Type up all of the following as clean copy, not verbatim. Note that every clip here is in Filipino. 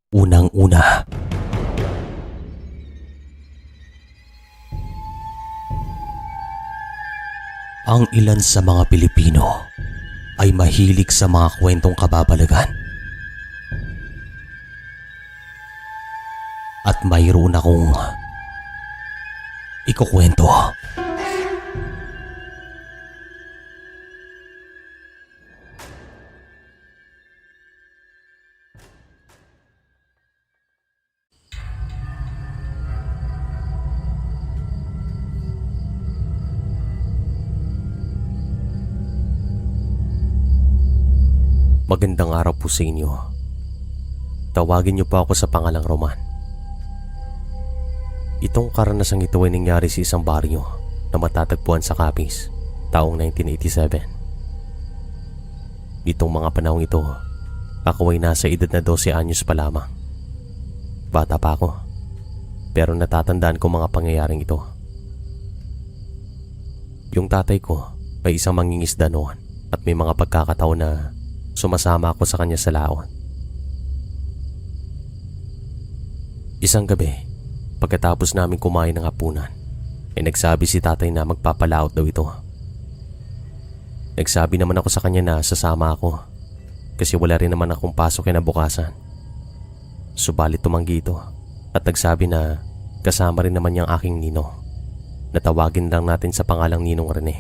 Unang-una, ang ilan sa mga Pilipino ay mahilig sa mga kwentong kababalagan. At mayroon akong ikukwento. Magandang araw po sa inyo. Tawagin niyo po ako sa pangalang Roman. Itong karanasang ito ay nangyari sa isang baryo na matatagpuan sa Capiz taong 1987. Itong mga panahong ito, ako ay nasa edad na 12 anyos pa lamang. Bata pa ako, pero natatandaan ko mga pangyayaring ito. Yung tatay ko ay isang mangingisda noon at may mga pagkakataon na sumasama ako sa kanya sa laot. Isang gabi, pagkatapos namin kumain ng hapunan, ay nagsabi si tatay na magpapalaot daw ito. Nagsabi naman ako sa kanya na sasama ako kasi wala rin naman akong pasok kinabukasan. Subalit tumanggi ito at nagsabi na kasama rin naman niyang aking nino. Natawagin lang natin sa pangalang Ninong Rene.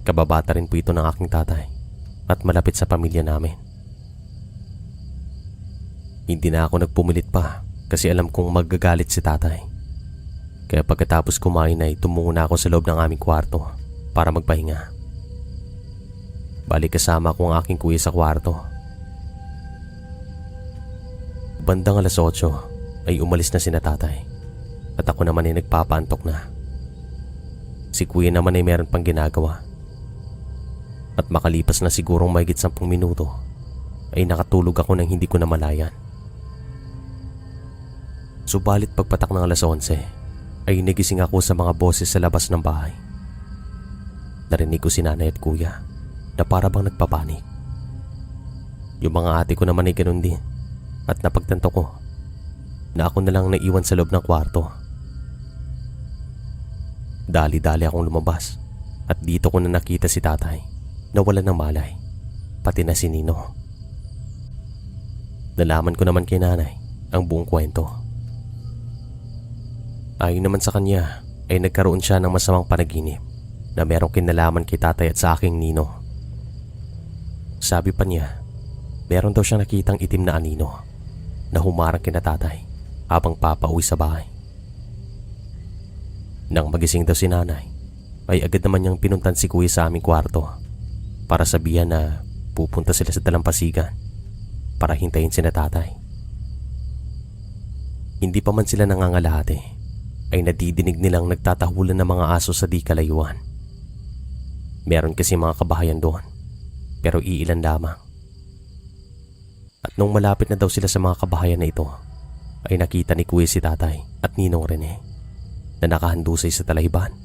Kababata rin po ito ng aking tatay at malapit sa pamilya namin. Hindi na ako nagpumilit pa kasi alam kong magagalit si tatay. Kaya pagkatapos kumain ay tumungo na ako sa loob ng aming kwarto para magpahinga. Balik kasama ko ang aking kuya sa kwarto. Bandang alas 8 ay umalis na sina tatay at ako naman ay nagpapaantok na. Si kuya naman ay meron pang ginagawa. At makalipas na sigurong mahigit 10 minuto ay nakatulog ako nang hindi ko namalayan. Subalit pagpatak ng alas 11 ay nagising ako sa mga boses sa labas ng bahay. Narinig ko si nanay at kuya na para bang nagpapanik. Yung mga ate ko naman ay ganun din at napagtanto ko na ako na lang naiwan sa loob ng kwarto. Dali-dali akong lumabas at dito ko na nakita si tatay na wala ng malay, pati na si Nino. Nalaman ko naman kay nanay ang buong kwento. Ayon naman sa kanya ay nagkaroon siya ng masamang panaginip na merong kinalaman kay tatay at sa aking Nino. Sabi pa niya, meron daw siyang nakitang itim na anino na humarang kina tatay habang papauwi sa bahay. Nang magising daw si nanay, ay agad naman niyang pinuntan si kuya sa aming kwarto para sabihan na pupunta sila sa dalampasigan para hintayin sina tatay. Hindi pa man sila nangangalahati ay nadidinig nilang nagtatahulan ng mga aso sa di kalayuan. Meron kasi mga kabahayan doon, pero iilan lamang. At nung malapit na daw sila sa mga kabahayan na ito, ay nakita ni kuya si tatay at Ninong Rene na nakahandusay sa talahibaan.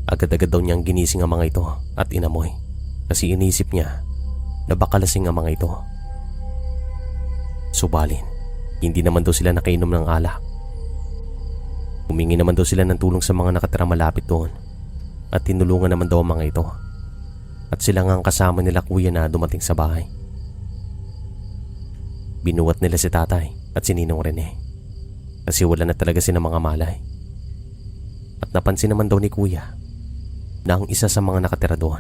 Agad-agad daw niyang ginising ang mga ito at inamoy kasi inisip niya na baka lasing ang mga ito. Subalin, hindi naman daw sila nakainom ng alak. Humingi naman daw sila ng tulong sa mga nakatira malapit doon at tinulungan naman daw ang mga ito. At sila nga ang kasama nila kuya na dumating sa bahay. Binuhat nila si tatay at si Ninong Rene kasi wala na talaga sila mga malay. At napansin naman daw ni kuya na ang isa sa mga nakatira doon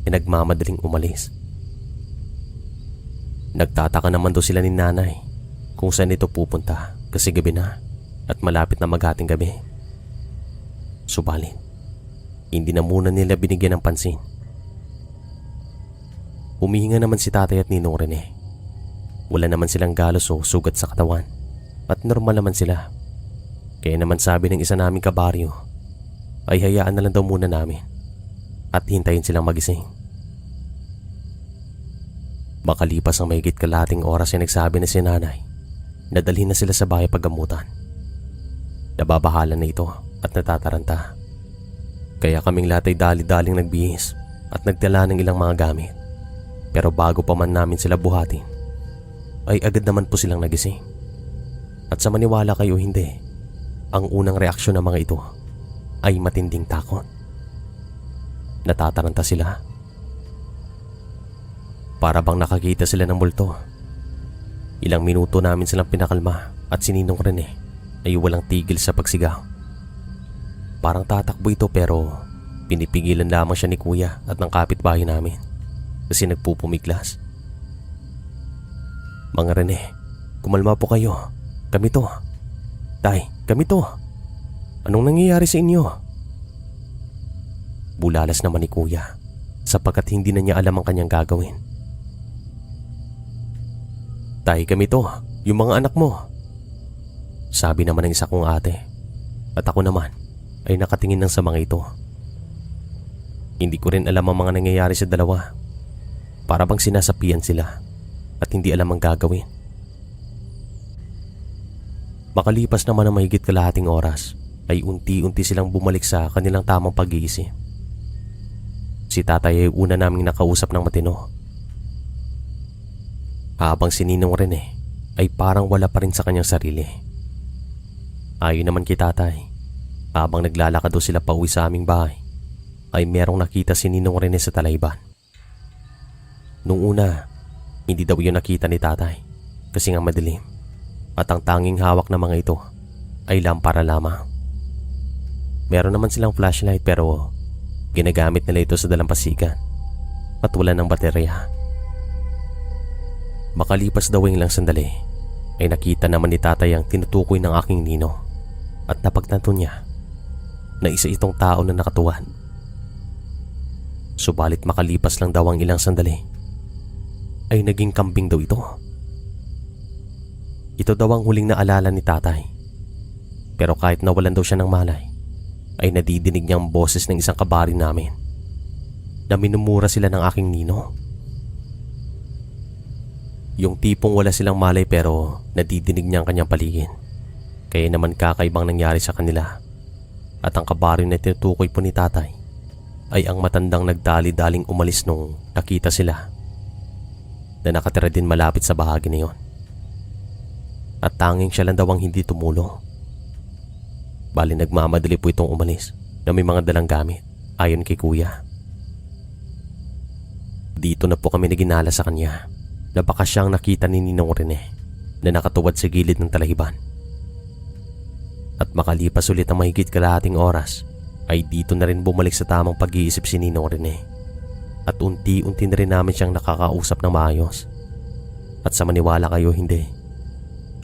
ay nagmamadaling umalis. Nagtataka naman daw sila ni nanay kung saan ito pupunta kasi gabi na at malapit na maghating gabi. Subalit, hindi na muna nila binigyan ng pansin. Humihinga naman si tatay at Ninong Rene. Wala naman silang galos o sugat sa katawan at normal naman sila. Kaya naman sabi ng isa naming kabaryo ay hayaan na lang daw muna namin at hintayin silang magising. Makalipas ang mahigit kalahating oras ay nagsabi na si nanay na dalhin na sila sa bahay paggamutan. Nababahala na ito at natataranta. Kaya kaming lahat ay dali-daling nagbihis at nagdala ng ilang mga gamit. Pero bago pa man namin sila buhatin, ay agad naman po silang nagising. At sa maniwala kayo hindi, ang unang reaksyon ng mga ito ay matinding takot. Natataranta sila. Para bang nakakita sila ng multo. Ilang minuto namin silang pinakalma at si Ninong Rene ay walang tigil sa pagsigaw. Parang tatakbo ito pero pinipigilan lamang siya ni Kuya at ng kapitbahay namin kasi nagpupumiglas. Mga Rene, kumalma po kayo. Kami to. Tay, kami to. Anong nangyayari sa inyo? Bulalas naman ni Kuya sapagkat hindi na niya alam ang kanyang gagawin. Tay, kami to. Yung mga anak mo. Sabi naman ng isa kong ate. At ako naman ay nakatingin lang sa mga ito. Hindi ko rin alam ang mga nangyayari sa dalawa. Para bang sinasapian sila at hindi alam ang gagawin. Makalipas naman ang mahigit kalahating oras ay unti-unti silang bumalik sa kanilang tamang pag-iisip. Si tatay ay una naming nakausap ng matino. Habang si Ninong Rene ay parang wala pa rin sa kanyang sarili. Ayon naman kay tatay, habang naglalakad daw sila pauwi sa aming bahay, ay merong nakita si Ninong Rene sa talayban. Nung una, hindi daw yun nakita ni tatay kasi nga madilim at ang tanging hawak ng mga ito ay lampara lamang. Meron naman silang flashlight pero ginagamit nila ito sa dalampasigan at wala ng baterya. Makalipas daw ng ilang sandali ay nakita naman ni tatay ang tinutukoy ng aking nino at napagtanto niya na isa itong tao na nakatuwad. Subalit makalipas lang daw ang ilang sandali ay naging kambing daw ito. Ito daw ang huling naalala ni tatay. Pero kahit nawalan daw siya ng malay ay nadidinig niya ang boses ng isang kabari namin na minumura sila ng aking nino. Yung tipong wala silang malay pero nadidinig niya ang kanyang paligid. Kaya naman kakaibang nangyari sa kanila. At ang kabari na tinutukoy po ni tatay ay ang matandang nagdali-daling umalis nung nakita sila na nakatira din malapit sa bahagi na yon. At tanging siya lang daw ang hindi tumulong. Bali nagmamadali po itong umalis na may mga dalang gamit ayon kay Kuya. Dito na po kami naginala sa kanya na baka siyang nakita ni Ninong Rene na nakatuwad sa gilid ng talahiban. At makalipas ulit ang mahigit kalahating oras ay dito na rin bumalik sa tamang pag-iisip si Ninong Rene at unti-unti na rin namin siyang nakakausap ng maayos. At sa maniwala kayo hindi,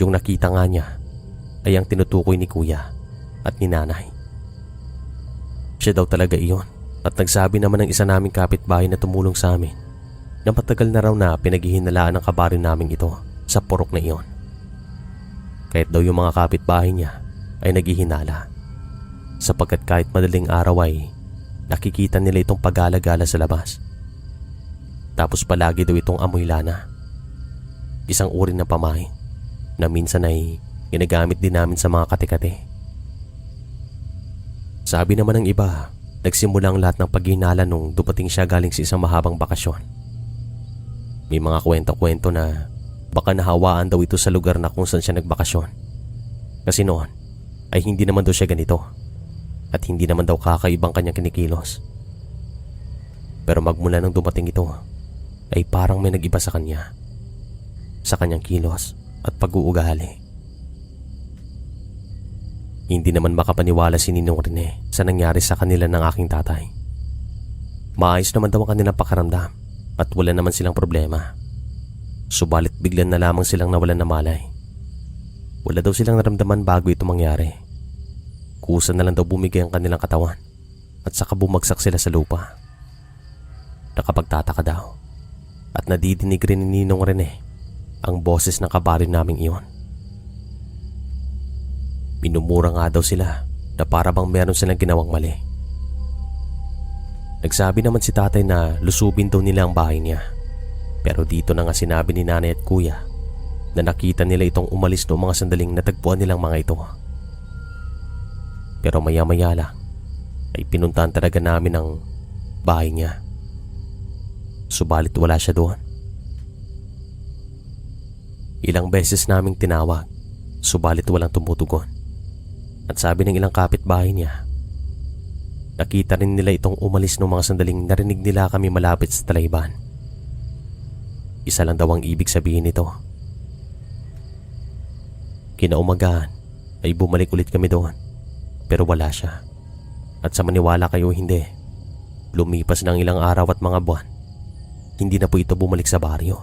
yung nakita nga niya ay ang tinutukoy ni Kuya at ni Nanay. Siya daw talaga iyon at nagsabi naman ng isa naming kapitbahay na tumulong sa amin na matagal na raw na pinaghihinalaan ng kabari naming ito sa purok na iyon. Kahit daw yung mga kapitbahay niya ay naghihinala sapagkat kahit madaling araw ay nakikita nila itong pagala-gala sa labas. Tapos palagi daw itong amoy lana, isang uri ng pamain na minsan ay ginagamit din namin sa mga kate-kate. Sabi naman ng iba, nagsimula ang lahat ng paghihinala nung dumating siya galing sa isang mahabang bakasyon. May mga kwento-kwento na baka nahawaan daw ito sa lugar na kung saan siya nagbakasyon. Kasi noon ay hindi naman daw siya ganito at hindi naman daw kakaibang kanyang kinikilos. Pero magmula nang dumating ito ay parang may nag-iba sa kanya, sa kanyang kilos at pag-uugali. Hindi naman makapaniwala si Ninong Rene sa nangyari sa kanila ng aking tatay. Maayos naman daw ang kanilang pakaramdam at wala naman silang problema. Subalit biglan na lamang silang nawalan na malay. Wala daw silang naramdaman bago ito mangyari. Kusa na lang daw bumigay ang kanilang katawan at saka bumagsak sila sa lupa. Nakapagtataka daw at nadidinig rin ni Ninong Rene ang boses ng kabari naming iyon. Minumura nga daw sila na para bang meron silang ginawang mali. Nagsabi naman si tatay na lusubin daw nila ang bahay niya. Pero dito na nga sinabi ni Nanay at Kuya na nakita nila itong umalis noong mga sandaling natagpuan nilang mga ito. Pero maya-maya lang ay pinuntahan talaga namin ang bahay niya. Subalit wala siya doon. Ilang beses naming tinawag, subalit walang tumutugon. At sabi ng ilang kapitbahay niya, nakita rin nila itong umalis nung mga sandaling narinig nila kami malapit sa talayban. Isa lang daw ang ibig sabihin nito. Kinaumagahan ay bumalik ulit kami doon, pero wala siya. At sa maniwala kayo hindi, lumipas ng ilang araw at mga buwan, hindi na po ito bumalik sa baryo.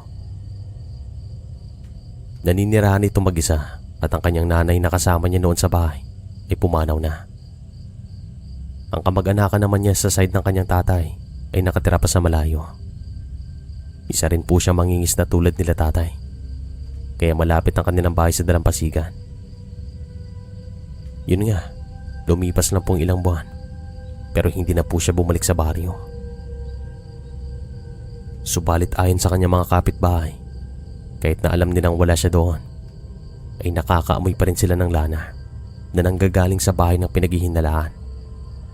Naninirahan ito mag-isa at ang kanyang nanay na kasama niya noon sa bahay ay pumanaw na. Ang kamag-anakan naman niya sa side ng kanyang tatay ay nakatira pa sa malayo. Isa rin po siya mangingis na tulad nila tatay, kaya malapit ang kanilang bahay sa dalampasigan. Yun nga, lumipas lang pong ilang buwan, pero hindi na po siya bumalik sa baryo. Subalit ayon sa kanyang mga kapitbahay, kahit na alam nilang wala siya doon, ay nakakaamoy pa rin sila ng lana na nanggagaling sa bahay ng pinaghihinalaan.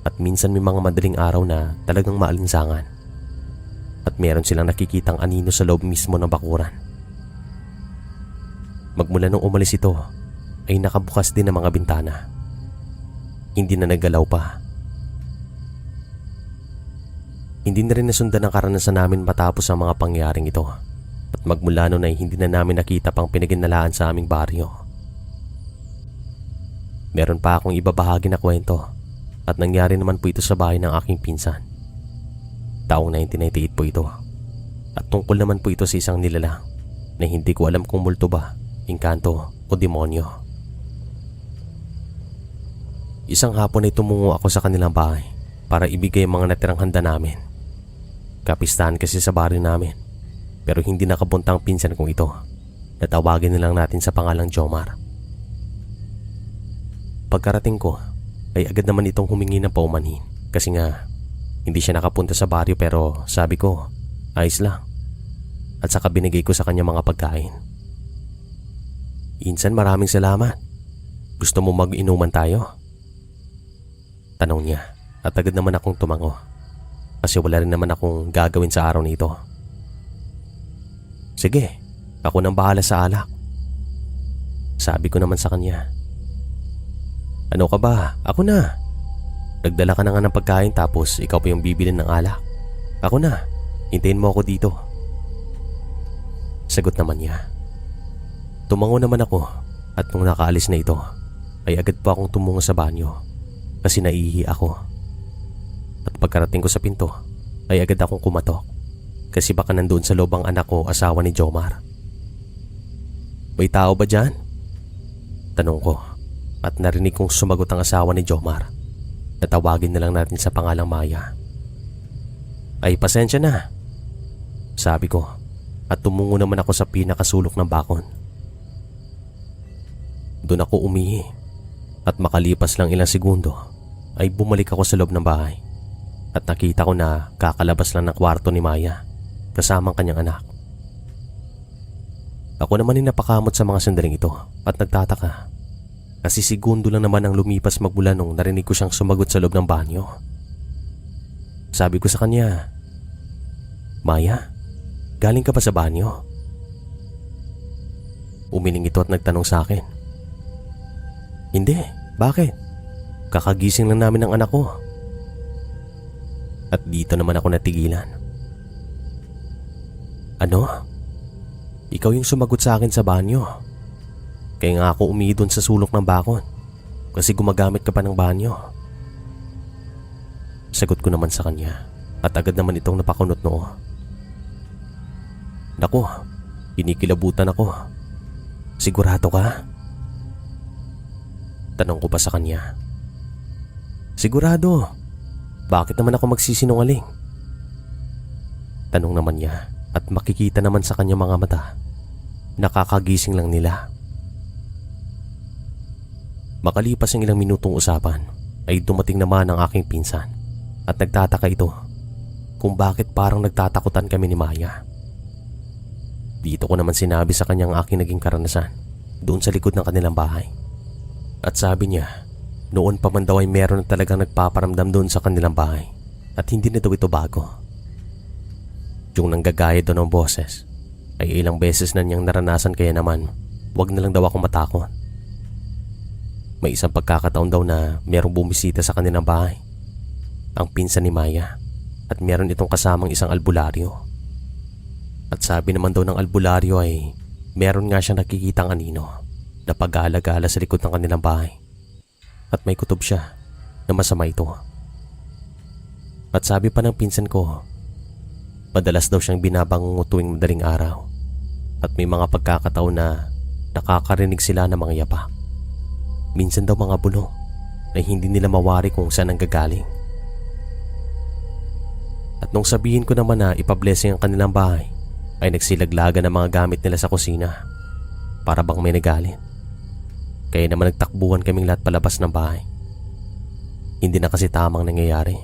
At minsan may mga madaling araw na talagang maalinsangan. At meron silang nakikitang anino sa loob mismo ng bakuran. Magmula nung umalis ito, ay nakabukas din ang mga bintana. Hindi na naggalaw pa. Hindi na rin nasundan ang karanasan namin matapos ang mga pangyayaring ito. At magmula noon ay hindi na namin nakita pang pinaghihinalaan sa aming baryo. Meron pa akong ibabahagi na kwento. At nangyari naman po ito sa bahay ng aking pinsan. Taong 1998 po ito. At tungkol naman po ito sa isang nilalang na hindi ko alam kung multo ba, engkanto o demonyo. Isang hapon ay tumungo ako sa kanilang bahay para ibigay ang mga natirang handa namin. Kapistahan kasi sa baryo namin, pero hindi nakapunta ang pinsan kong ito. Natawagin nilang natin sa pangalang Jomar. Pagkarating ko ay agad naman itong humingi ng paumanhin kasi nga hindi siya nakapunta sa baryo, pero sabi ko ayos lang. At saka binigay ko sa kanya mga pagkain. "Insan, maraming salamat. Gusto mo mag-inuman tayo?" Tanong niya at agad naman akong tumango kasi wala rin naman akong gagawin sa araw nito. "Sige, ako nang bahala sa alak." Sabi ko naman sa kanya. "Ano ka ba? Ako na. Nagdala ka na nga ng pagkain tapos ikaw pa yung bibili ng alak. Ako na. Hintayin mo ako dito." Sagot naman niya. Tumango naman ako at nung nakaalis na ito ay agad pa akong tumungo sa banyo kasi naiihi ako. At pagkarating ko sa pinto ay agad akong kumatok kasi baka nandoon sa loob ang anak ko, asawa ni Jomar. "May tao ba dyan?" Tanong ko at narinig kong sumagot ang asawa ni Jomar. Natawagin na lang natin sa pangalang Maya. "Ay, pasensya na," sabi ko at tumungo naman ako sa pinakasulok ng bakon. Doon ako umihi at makalipas lang ilang segundo ay bumalik ako sa loob ng bahay at nakita ko na kakalabas lang ng kwarto ni Maya kasamang kanyang anak. Ako naman ay napakamot sa mga sandaling ito at nagtataka kasi segundo lang naman ang lumipas magmula nung narinig ko siyang sumagot sa loob ng banyo. Sabi ko sa kanya, "Maya, galing ka pa sa banyo?" Umiling ito at nagtanong sa akin. "Hindi, bakit? Kakagising lang namin ng anak ko." At dito naman ako natigilan. "Ano? Ikaw yung sumagot sa akin sa banyo? Kaya nga ako umihi doon sa sulok ng bakon kasi gumagamit ka pa ng banyo." Sagot ko naman sa kanya at agad naman itong napakunot noo. "Naku, inikilabutan ako. Sigurado ka?" Tanong ko pa sa kanya. "Sigurado. Bakit naman ako magsisinungaling?" Tanong naman niya at makikita naman sa kanya mga mata. Nakakagising lang nila. Makalipas ang ilang minutong usapan ay dumating naman ang aking pinsan at nagtataka ito kung bakit parang nagtatakutan kami ni Maya. Dito ko naman sinabi sa kanya ang aking naging karanasan doon sa likod ng kanilang bahay. At sabi niya, noon pa man daw ay meron na talagang nagpaparamdam doon sa kanilang bahay at hindi na daw ito bago. Yung nanggagaya daw ng boses ay ilang beses na niyang naranasan, kaya naman wag na lang daw ako matakot. May isang pagkakataon daw na merong bumisita sa kanilang bahay, ang pinsan ni Maya, at meron itong kasamang isang albularyo. At sabi naman daw ng albularyo ay meron nga siyang nakikitang anino na pag-aalagala sa likod ng kanilang bahay, at may kutob siya na masama ito. At sabi pa ng pinsan ko, madalas daw siyang binabangungo tuwing madaling araw, at may mga pagkakataon na nakakarinig sila ng mga yapak. Minsan daw mga bulong na hindi nila mawari kung saan ang gagaling. At nung sabihin ko naman na ipablessing ang kanilang bahay, ay nagsilaglaga ng mga gamit nila sa kusina para bang may nagalit. Kaya naman nagtakbuhan kaming lahat palabas ng bahay. Hindi na kasi tamang nangyayari.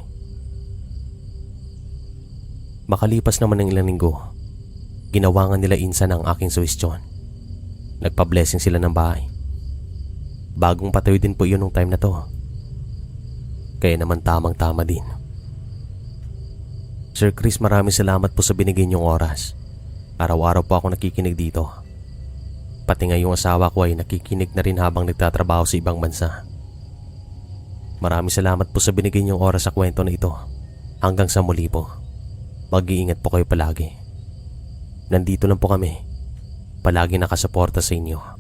Makalipas naman ng ilang linggo, ginawangan nila insan ang aking suwestyon. Nagpa-blessing sila ng bahay. Bagong patayo din po yun nung time na to. Kaya naman tamang-tama din. Sir Chris, maraming salamat po sa binigay niyong oras. Araw-araw po ako nakikinig dito. Pati nga yung asawa ko ay nakikinig na rin habang nagtatrabaho sa ibang bansa. Maraming salamat po sa binigay niyong oras sa kwento na ito. Hanggang sa muli po. Mag-iingat po kayo palagi. Nandito lang po kami. Palagi nakasuporta sa inyo.